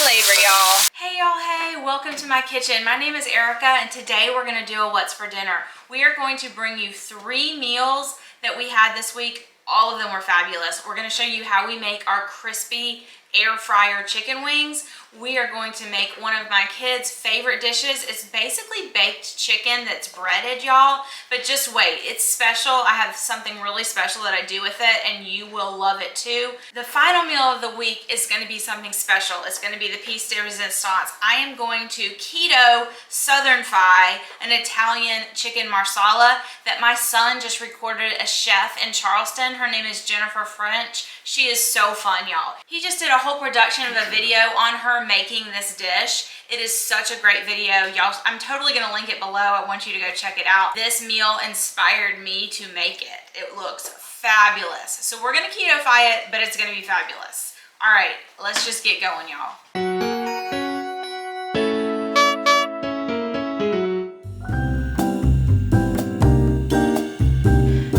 flavor, y'all. Hey y'all, hey, welcome to my kitchen. My name is Erica and today we're gonna do a what's for dinner. We are going to bring you 3 meals that we had this week. All of them were fabulous. We're gonna show you how we make our crispy air fryer chicken wings. We are going to make one of my kids' favorite dishes. It's basically baked chicken that's breaded, y'all, but just wait, it's special. I have something really special that I do with it and you will love it too. The final meal of the week is gonna be something special. It's gonna be the piece de resistance. I am going to keto southern fry an Italian chicken marsala that my son just recorded a chef in Charleston. Her name is Jennifer French. She is so fun, y'all. He just did a whole production of a video on her making this dish. It is such a great video, y'all. I'm totally gonna link it below. I want you to go check it out. This meal inspired me to make it. It looks fabulous. So we're gonna keto-fy it, but it's gonna be fabulous. All right, let's just get going, y'all.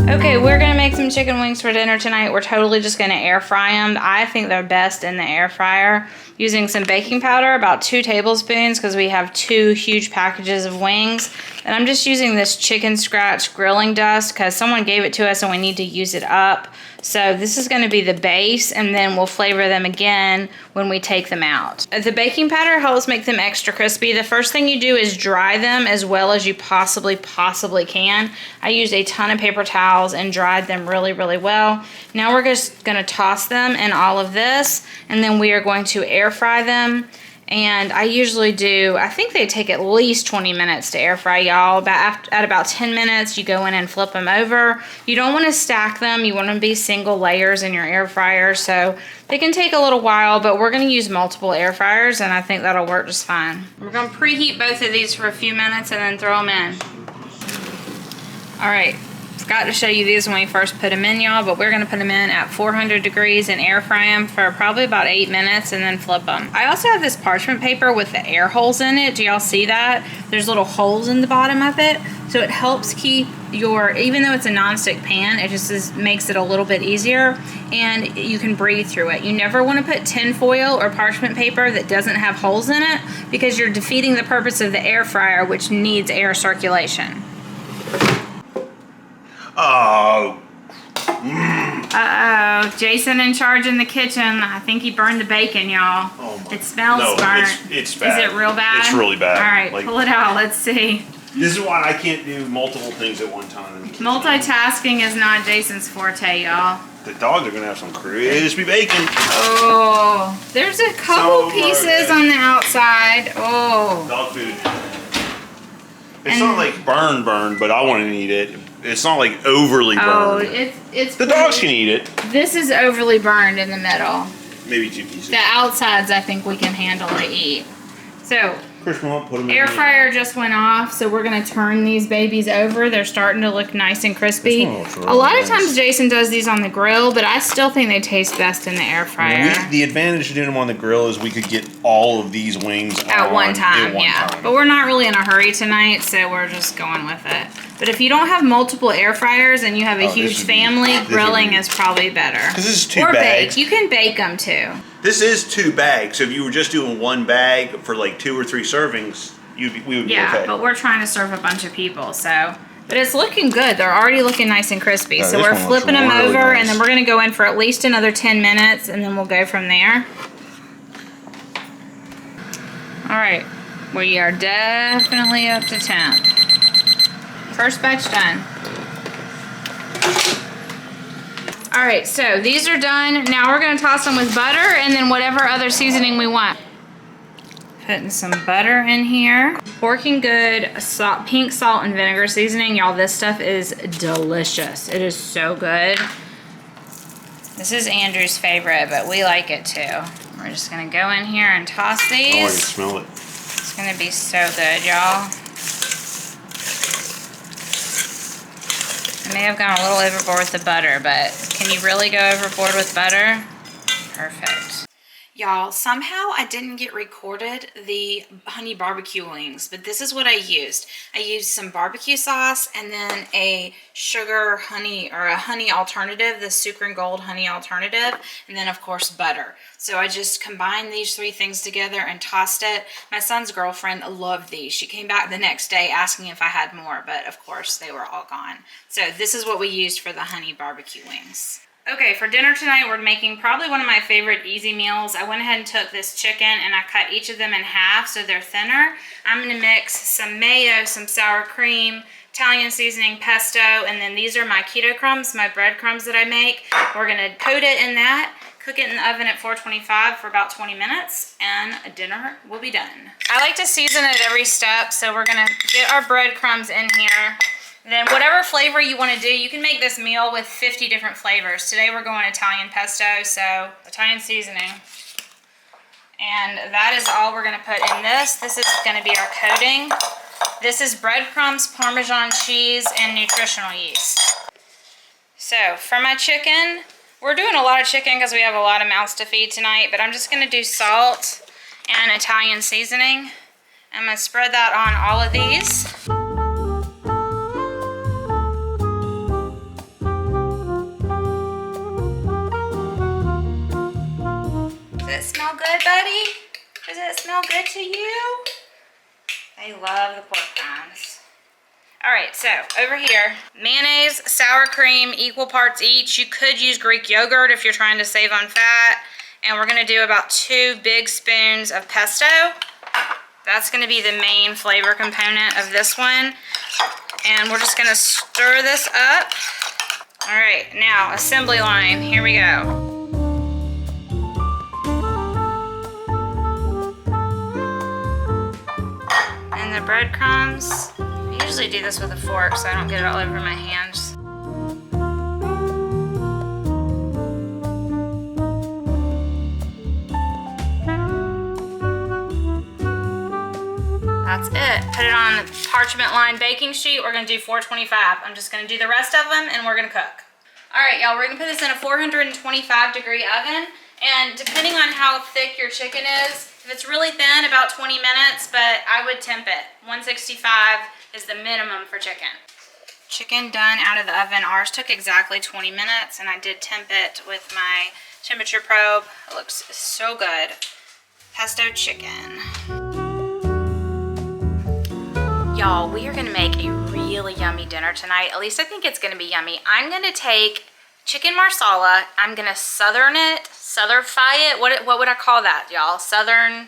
Okay, we're gonna make some chicken wings for dinner tonight. We're totally just gonna air fry them. I think they're best in the air fryer. Using some baking powder, about 2 tablespoons, because we have 2 huge packages of wings. And I'm just using this chicken scratch grilling dust because someone gave it to us and we need to use it up. So this is gonna be the base and then we'll flavor them again when we take them out. The baking powder helps make them extra crispy. The first thing you do is dry them as well as you possibly can. I used a ton of paper towels and dried them really well. Now we're just gonna toss them in all of this and then we are going to air fry them. And I usually do, I think they take at least 20 minutes to air fry, y'all. At about 10 minutes, you go in and flip them over. You don't want to stack them. You want them to be single layers in your air fryer. So they can take a little while, but we're going to use multiple air fryers, and I think that'll work just fine. We're going to preheat both of these for a few minutes and then throw them in. All right. Forgot to show you these when we first put them in, y'all, but we're gonna put them in at 400 degrees and air fry them for probably about 8 minutes and then flip them. I also have this parchment paper with the air holes in it. Do y'all see that? There's little holes in the bottom of it, so it helps keep your, even though it's a non-stick pan, it just makes it a little bit easier and you can breathe through it. You never want to put tin foil or parchment paper that doesn't have holes in it because you're defeating the purpose of the air fryer, which needs air circulation. Oh. Uh-oh. Jason in charge in the kitchen. I think he burned the bacon, y'all. Oh my. It smells burnt. It's bad. Is it real bad? It's really bad. All right, pull it out. Let's see. This is why I can't do multiple things at one time. Multitasking is not Jason's forte, y'all. The dogs are going to have some crispy bacon. Oh. There's a couple pieces on the outside. Oh. Dog food. It's not like burn, but I want to eat it. It's not like overly burned. Oh, it's the dogs can eat it. This is overly burned in the middle. Maybe 2 pieces. The outsides I think we can handle to eat. So, put them air fryer just went off, so we're gonna turn these babies over. They're starting to look nice and crispy. A lot of times Jason does these on the grill, but I still think they taste best in the air fryer. The advantage of doing them on the grill is we could get all of these wings at one time. But we're not really in a hurry tonight, so we're just going with it. But if you don't have multiple air fryers and you have a huge family, grilling is probably better. Because this is 2 bags. Or bake. You can bake them too. This is 2 bags, so if you were just doing 1 bag for like 2 or 3 servings, we would be okay. Yeah, but we're trying to serve a bunch of people, so. But it's looking good. They're already looking nice and crispy. So we're flipping them over, and then we're going to go in for at least another 10 minutes, and then we'll go from there. All right, we are definitely up to temp. First batch done. All right, so these are done. Now we're gonna toss them with butter and then whatever other seasoning we want. Putting some butter in here. Working good, pink salt and vinegar seasoning. Y'all, this stuff is delicious. It is so good. This is Andrew's favorite, but we like it too. We're just gonna go in here and toss these. Oh, I can smell it. It's gonna be so good, y'all. I may have gone a little overboard with the butter, but can you really go overboard with butter? Perfect. Y'all, somehow I didn't get recorded the honey barbecue wings, but this is what I used. I used some barbecue sauce and then a sugar honey, or a honey alternative, the Sucre and Gold honey alternative, and then of course butter. So I just combined these three things together and tossed it. My son's girlfriend loved these. She came back the next day asking if I had more, but of course they were all gone. So this is what we used for the honey barbecue wings. Okay, for dinner tonight, we're making probably one of my favorite easy meals. I went ahead and took this chicken and I cut each of them in half so they're thinner. I'm gonna mix some mayo, some sour cream, Italian seasoning, pesto, and then these are my keto crumbs, my breadcrumbs that I make. We're gonna coat it in that, cook it in the oven at 425 for about 20 minutes, and dinner will be done. I like to season it every step, so we're gonna get our breadcrumbs in here. Then whatever flavor you want to do, you can make this meal with 50 different flavors. Today we're going Italian pesto, so Italian seasoning. And that is all we're going to put in this. This is going to be our coating. This is breadcrumbs, Parmesan cheese, and nutritional yeast. So for my chicken, we're doing a lot of chicken because we have a lot of mouths to feed tonight, but I'm just going to do salt and Italian seasoning. I'm going to spread that on all of these. Does it smell good, buddy? Does it smell good to you? They love the pork rinds. All right, so over here, mayonnaise, sour cream, equal parts each. You could use Greek yogurt if you're trying to save on fat. And we're gonna do about 2 big spoons of pesto. That's gonna be the main flavor component of this one. And we're just gonna stir this up. All right, now assembly line, here we go. And the breadcrumbs. I usually do this with a fork so I don't get it all over my hands. That's it. Put it on the parchment lined baking sheet. We're gonna do 425. I'm just gonna do the rest of them and we're gonna cook. All right, y'all, we're gonna put this in a 425-degree oven. And depending on how thick your chicken is, if it's really thin, about 20 minutes, but I would temp it. 165 is the minimum for chicken. Chicken done out of the oven. Ours took exactly 20 minutes, and I did temp it with my temperature probe. It looks so good. Pesto chicken. Y'all, we are gonna make a really yummy dinner tonight. At least I think it's gonna be yummy. I'm gonna take chicken marsala. I'm gonna southernize it. What would I call that, y'all? Southernize.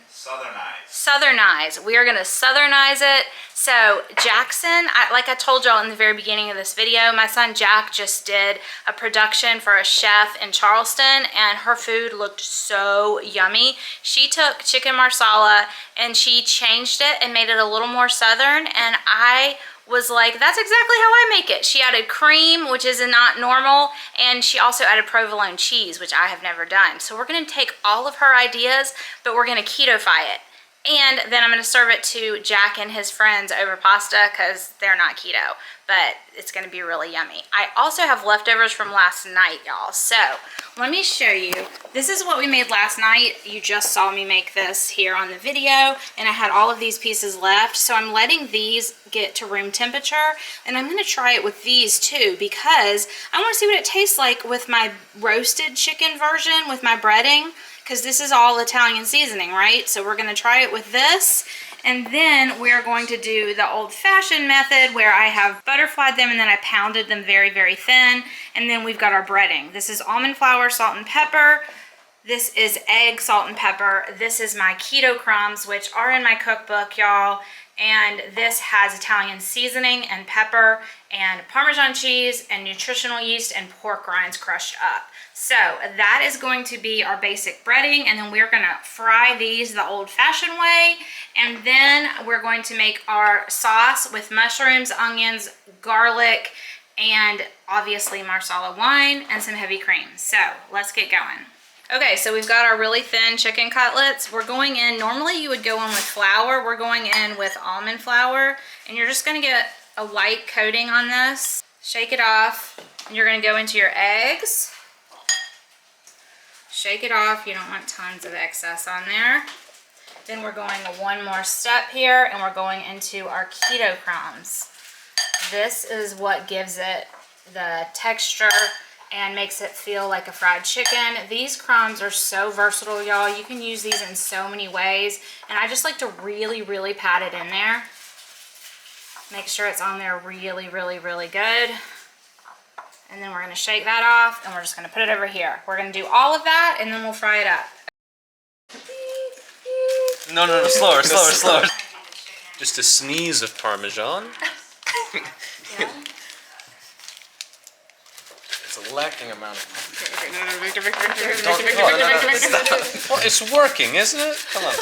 We are gonna southernize it. So Jackson, like I told y'all in the very beginning of this video, my son Jack just did a production for a chef in Charleston, and her food looked so yummy. She took chicken marsala and she changed it and made it a little more southern, and I was like, that's exactly how I make it. She added cream, which is not normal, and she also added provolone cheese, which I have never done. So we're gonna take all of her ideas, but we're gonna keto-fy it. And then I'm gonna serve it to Jack and his friends over pasta because they're not keto, but it's gonna be really yummy. I also have leftovers from last night, y'all. So let me show you. This is what we made last night. You just saw me make this here on the video, and I had all of these pieces left. So I'm letting these get to room temperature, and I'm gonna try it with these too because I wanna see what it tastes like with my roasted chicken version with my breading, because this is all Italian seasoning, right? So we're gonna try it with this, and then we're going to do the old-fashioned method where I have butterflied them and then I pounded them very, very thin, and then we've got our breading. This is almond flour, salt, and pepper. This is egg, salt, and pepper. This is my keto crumbs, which are in my cookbook, y'all, and this has Italian seasoning and pepper and Parmesan cheese and nutritional yeast and pork rinds crushed up. So that is going to be our basic breading, and then we're gonna fry these the old-fashioned way, and then we're going to make our sauce with mushrooms, onions, garlic, and obviously Marsala wine and some heavy cream. So let's get going. Okay, so we've got our really thin chicken cutlets. We're going in, normally you would go in with flour. We're going in with almond flour, and you're just gonna get a light coating on this. Shake it off, and you're gonna go into your eggs. Shake it off. You don't want tons of excess on there. Then we're going one more step here, and we're going into our keto crumbs. This is what gives it the texture and makes it feel like a fried chicken. These crumbs are so versatile, y'all. You can use these in so many ways, and I just like to really, really pat it in there. Make sure it's on there really, really, really good. And then we're gonna shake that off, and we're just gonna put it over here. We're gonna do all of that, and then we'll fry it up. No, slower. Just a sneeze of Parmesan. Yeah. It's a lacking amount of. Well, it's working, isn't it? Come on.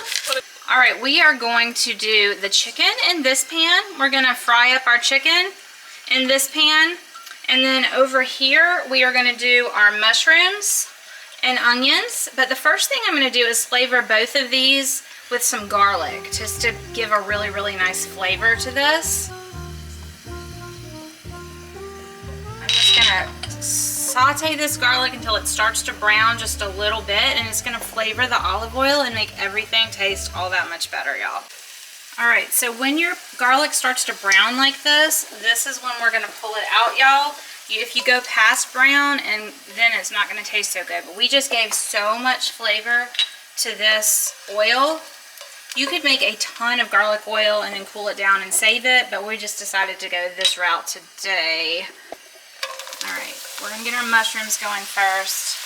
All right, we are going to do the chicken in this pan. We're gonna fry up our chicken in this pan. And then over here, we are gonna do our mushrooms and onions. But the first thing I'm gonna do is flavor both of these with some garlic, just to give a really, really nice flavor to this. I'm just gonna saute this garlic until it starts to brown just a little bit, and it's gonna flavor the olive oil and make everything taste all that much better, y'all. All right, so when your garlic starts to brown like this is when we're gonna pull it out, y'all. If you go past brown, and then it's not gonna taste so good, but we just gave so much flavor to this oil. You could make a ton of garlic oil and then cool it down and save it, but we just decided to go this route today. All right, we're gonna get our mushrooms going first.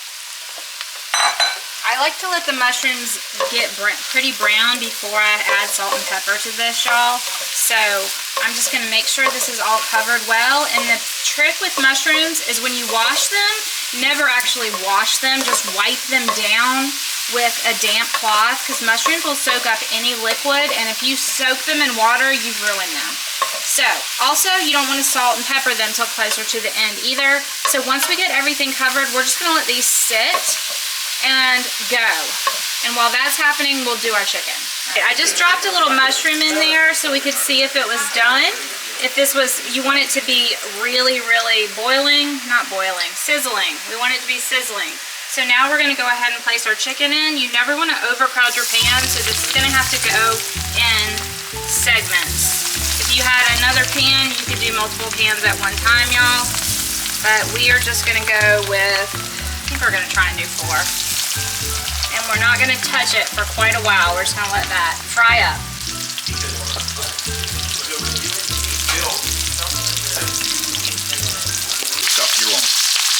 I like to let the mushrooms get pretty brown before I add salt and pepper to this, y'all. So I'm just gonna make sure this is all covered well. And the trick with mushrooms is when you wash them, never actually wash them, just wipe them down with a damp cloth, because mushrooms will soak up any liquid, and if you soak them in water, you've ruined them. So also, you don't want to salt and pepper them till closer to the end either. So once we get everything covered, we're just gonna let these sit and go. And while that's happening, we'll do our chicken. I just dropped a little mushroom in there so we could see if it was done. If this was, you want it to be really, really boiling, not boiling, sizzling. We want it to be sizzling. So now we're gonna go ahead and place our chicken in. You never wanna overcrowd your pan, so this is gonna have to go in segments. If you had another pan, you could do multiple pans at one time, y'all. But we are just gonna go with, I think we're gonna try and do 4. And we're not gonna touch it for quite a while. We're just gonna let that fry up. You're wrong.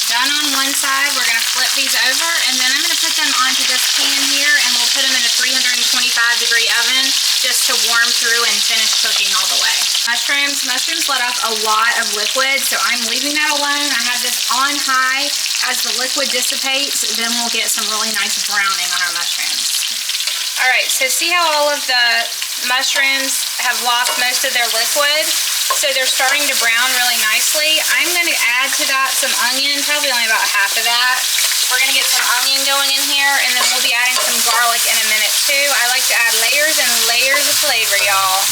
Done on one side, we're gonna flip these over, and then I'm gonna put them onto this pan here, and we'll put them in a 325-degree oven just to warm through and finish cooking all the way. Mushrooms let off a lot of liquid, so I'm leaving that alone. I have this on high. As the liquid dissipates, then we'll get some really nice browning on our mushrooms. All right, so see how all of the mushrooms have lost most of their liquid? So they're starting to brown really nicely. I'm gonna add to that some onion, probably only about half of that. We're gonna get some onion going in here, and then we'll be adding some garlic in a minute too. I like to add layers and layers of flavor, y'all.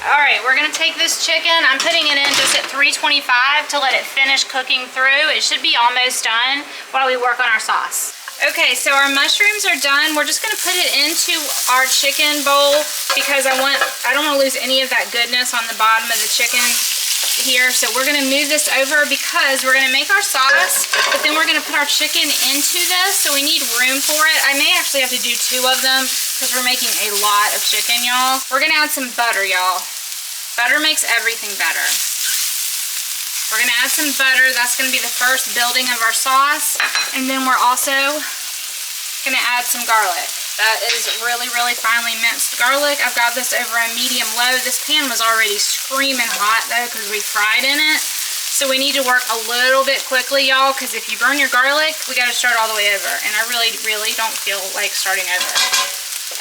All right, we're gonna take this chicken. I'm putting it in just at 325 to let it finish cooking through. It should be almost done while we work on our sauce. Okay, so our mushrooms are done. We're just gonna put it into our chicken bowl because I don't wanna lose any of that goodness on the bottom of the chicken here. So we're gonna move this over because we're gonna make our sauce, but then we're gonna put our chicken into this, so we need room for it. I may actually have to do 2 of them because we're making a lot of chicken, y'all. We're gonna add some butter, y'all. Butter makes everything better. We're gonna add some butter. That's gonna be the first building of our sauce. And then we're also gonna add some garlic. That is really, really finely minced garlic. I've got this over a medium-low. This pan was already screaming hot though because we fried in it. So we need to work a little bit quickly, y'all, because if you burn your garlic, we gotta start all the way over. And I really, really don't feel like starting over.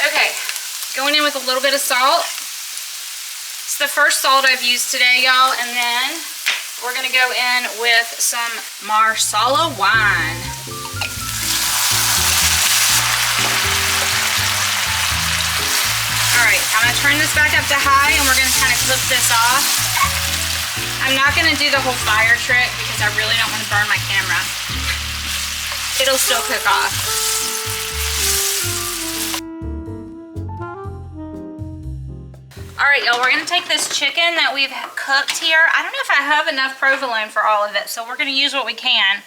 Okay, going in with a little bit of salt. It's the first salt I've used today, y'all, and then we're gonna go in with some Marsala wine. All right, I'm gonna turn this back up to high and we're gonna kind of clip this off. I'm not gonna do the whole fire trick because I really don't want to burn my camera. It'll still cook off. All right, y'all, we're gonna take this chicken that we've cooked here. I don't know if I have enough provolone for all of it, so we're gonna use what we can.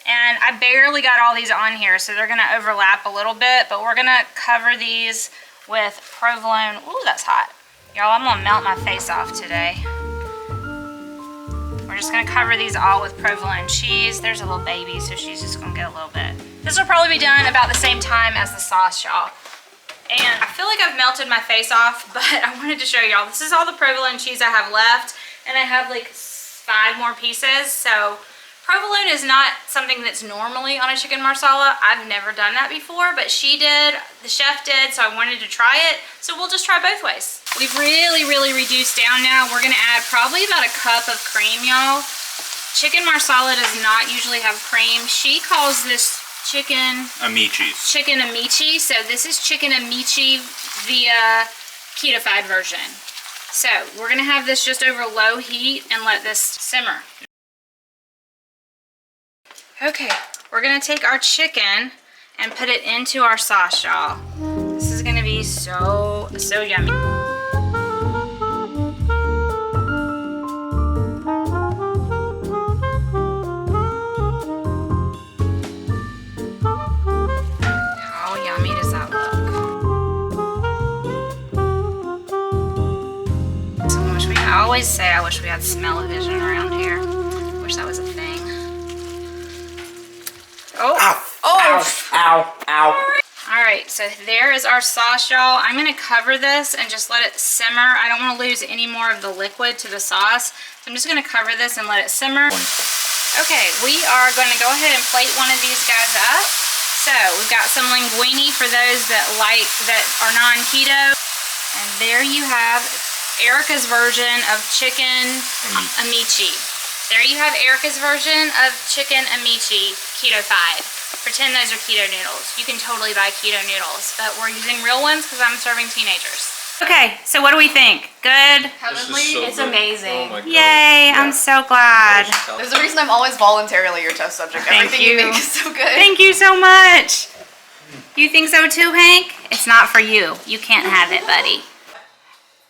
And I barely got all these on here, so they're gonna overlap a little bit, but we're gonna cover these with provolone. Ooh, that's hot. Y'all, I'm gonna melt my face off today. We're just gonna cover these all with provolone cheese. There's a little baby, so she's just gonna get a little bit. This will probably be done about the same time as the sauce, y'all. And I feel like I've melted my face off, but I wanted to show y'all. This is all the provolone cheese I have left, and I have like 5 more pieces. So provolone is not something that's normally on a chicken marsala. I've never done that before, but she did, the chef did, so I wanted to try it. So we'll just try both ways. We've really reduced down now. We're gonna add probably about a cup of cream, y'all. Chicken marsala does not usually have cream. She calls this chicken Amici. So this is chicken Amici via ketofied version. So we're gonna have this just over low heat and let this simmer. Okay, we're gonna take our chicken and put it into our sauce, y'all. This is gonna be so yummy. I always say I wish we had smell-o-vision around here. Wish that was a thing. Oh! Ow! Oh! Ow! Ow! All right, so there is our sauce, y'all. I'm gonna cover this and just let it simmer. I don't want to lose any more of the liquid to the sauce, so I'm just gonna cover this and let it simmer. Okay, we are gonna go ahead and plate one of these guys up. So we've got some linguine for those that are non-keto, and there you have Erica's version of chicken Amici. There you have Erica's version of chicken Amici, ketofied. Pretend those are keto noodles. You can totally buy keto noodles, but we're using real ones because I'm serving teenagers. Okay, so what do we think? Good? Heavenly? So it's good. amazing. Oh my God. Yay, Yeah. I'm so glad. There's a reason I'm always voluntarily your test subject. Thank Everything you you. make is so good. Thank you so much. You think so too, Hank? It's not for you. You can't have it, buddy.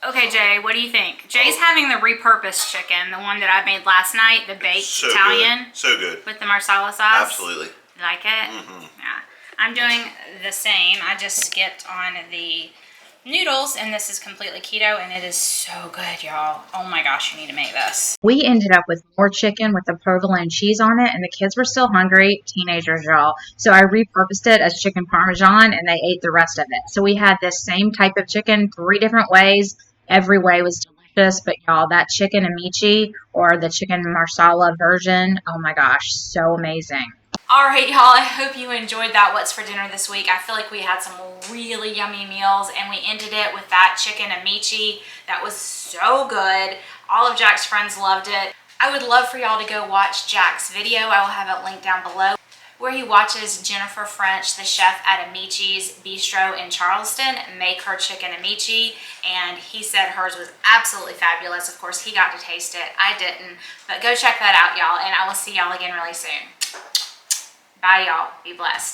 Okay, Jay, what do you think? Jay's having the repurposed chicken, the one that I made last night, the baked Italian. Good. So good. With the Marsala sauce. Absolutely. You like it? Mm-hmm. Yeah. I'm doing the same. I just skipped on the noodles, and this is completely keto, and it is so good, y'all. Oh my gosh, you need to make this. We ended up with more chicken with the provolone cheese on it, and the kids were still hungry, teenagers, y'all. So I repurposed it as chicken parmesan, and they ate the rest of it. So we had this same type of chicken 3 different ways. Every way was delicious, but y'all, that chicken Amici or the chicken marsala version, oh my gosh, so amazing. All right, y'all, I hope you enjoyed that What's for Dinner this week. I feel like we had some really yummy meals, and we ended it with that chicken Amici. That was so good. All of Jack's friends loved it. I would love for y'all to go watch Jack's video. I will have it linked down below, where he watches Jennifer French, the chef at Amici's Bistro in Charleston, make her chicken Amici, and he said hers was absolutely fabulous. Of course, he got to taste it. I didn't, but go check that out, y'all, and I will see y'all again really soon. Bye, y'all. Be blessed.